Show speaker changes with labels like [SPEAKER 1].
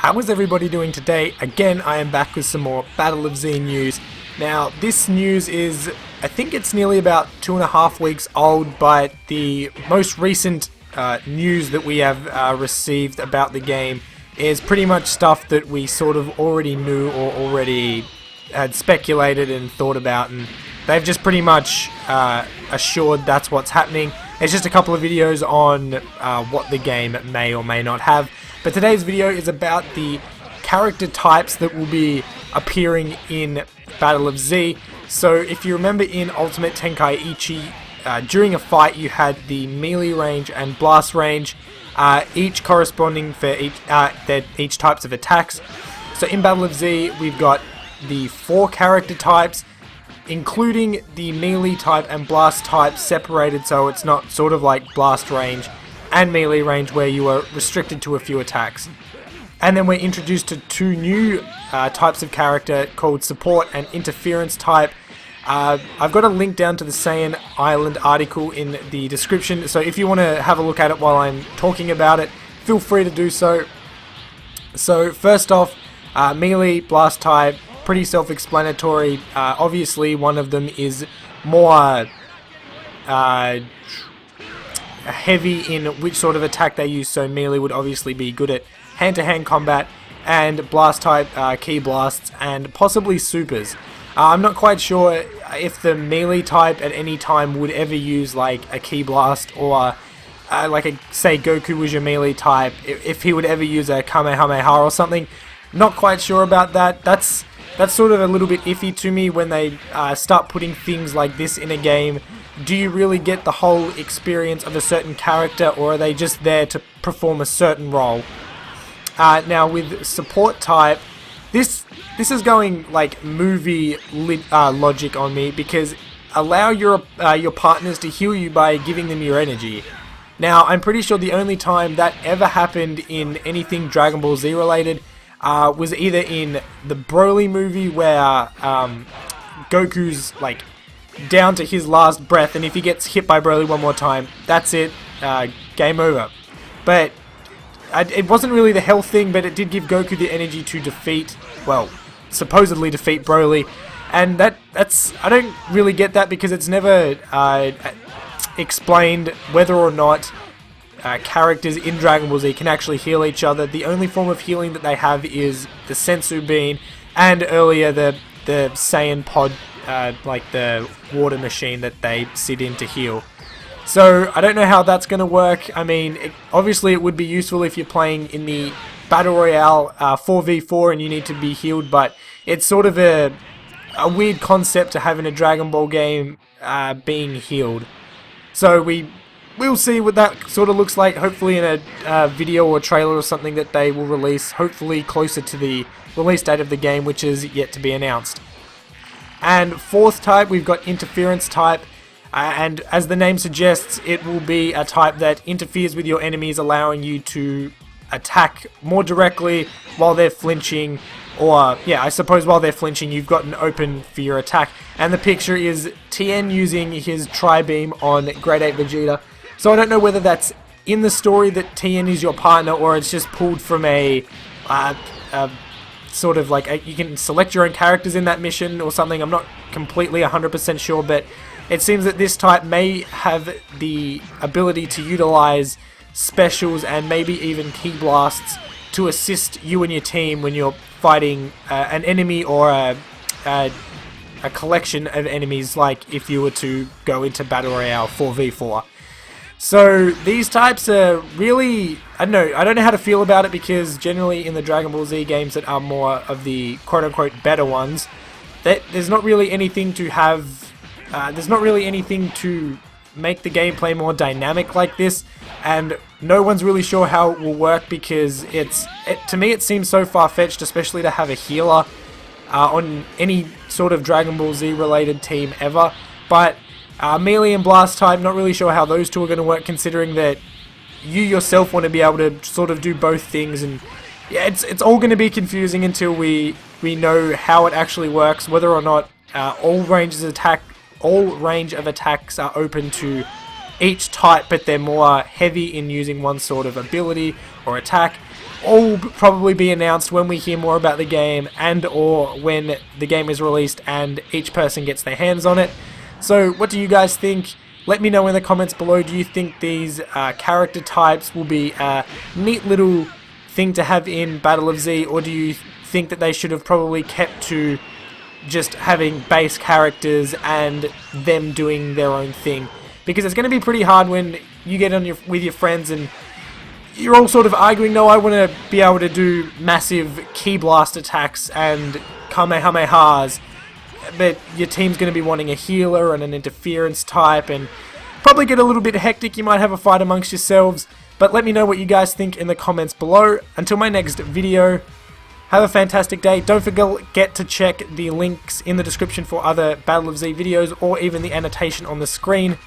[SPEAKER 1] How is everybody doing today? Again, I am back with some more Battle of Z news. Now, this news is, I think it's nearly about 2.5 weeks old, but the most recent news that we have received about the game is pretty much stuff that we sort of already knew or already had speculated and thought about, and they've just pretty much assured that's what's happening. It's just a couple of videos on what the game may or may not have. But today's video is about the character types that will be appearing in Battle of Z. So if you remember in Ultimate Tenkaichi, during a fight you had the melee range and blast range, each corresponding for each types of attacks. So in Battle of Z we've got the 4 character types, including the melee type and blast type separated, so it's not sort of like blast range and melee range where you are restricted to a few attacks. And then we're introduced to 2 new types of character called support and interference type. I've got a link down to the Saiyan Island article in the description, so if you want to have a look at it while I'm talking about it, feel free to do so. So first off, melee, blast type, pretty self-explanatory. Obviously one of them is more heavy in which sort of attack they use, so melee would obviously be good at hand-to-hand combat, and blast type, key blasts, and possibly supers. I'm not quite sure if the melee type at any time would ever use like a key blast, or say Goku was your melee type, if he would ever use a Kamehameha or something. Not quite sure about that. That's sort of a little bit iffy to me when they start putting things like this in a game. Do you really get the whole experience of a certain character, or are they just there to perform a certain role? Now with support type, this is going like movie logic on me, because allow your partners to heal you by giving them your energy. Now I'm pretty sure the only time that ever happened in anything Dragon Ball Z related was either in the Broly movie, where Goku's like down to his last breath, and if he gets hit by Broly one more time, that's it, game over. But it wasn't really the health thing, but it did give Goku the energy to defeat, well, supposedly defeat Broly, and that's I don't really get that, because it's never explained whether or not characters in Dragon Ball Z can actually heal each other. The only form of healing that they have is the Sensu Bean, and earlier the Saiyan Pod, like the water machine that they sit in to heal. So I don't know how that's going to work. I mean, obviously it would be useful if you're playing in the Battle Royale 4v4 and you need to be healed, but it's sort of a weird concept to have in a Dragon Ball game, being healed. So we'll see what that sort of looks like, hopefully in a video or trailer or something that they will release, hopefully closer to the release date of the game, which is yet to be announced. And 4th type, we've got interference type, and as the name suggests, it will be a type that interferes with your enemies, allowing you to attack more directly while they're flinching, or yeah, I suppose while they're flinching you've got an open for your attack. And the picture is Tien using his Tri-Beam on Grade 8 Vegeta. So I don't know whether that's in the story that Tien is your partner, or it's just pulled from a sort of like you can select your own characters in that mission or something. I'm not completely 100% sure, but it seems that this type may have the ability to utilize specials and maybe even key blasts to assist you and your team when you're fighting an enemy, or a collection of enemies, like if you were to go into Battle Royale 4v4. So these types are really, I don't know how to feel about it, because generally in the Dragon Ball Z games that are more of the quote-unquote better ones, there's not really anything to have, there's not really anything to make the gameplay more dynamic like this, and no one's really sure how it will work, because to me it seems so far-fetched, especially to have a healer on any sort of Dragon Ball Z related team ever. But melee and blast type, not really sure how those two are going to work, considering that you yourself want to be able to sort of do both things, and yeah, it's all going to be confusing until we know how it actually works, whether or not all range of attacks are open to each type, but they're more heavy in using one sort of ability or attack. all probably be announced when we hear more about the game, and or when the game is released and each person gets their hands on it. So what do you guys think? Let me know in the comments below. Do you think these character types will be a neat little thing to have in Battle of Z, or do you think that they should have probably kept to just having base characters and them doing their own thing? Because it's going to be pretty hard when you get on with your friends and you're all sort of arguing, no, I want to be able to do massive key blast attacks and kamehamehas, but your team's going to be wanting a healer and an interference type, and probably get a little bit hectic. You might have a fight amongst yourselves, but let me know what you guys think in the comments below. Until my next video, have a fantastic day. Don't forget to check the links in the description for other Battle of Z videos, or even the annotation on the screen.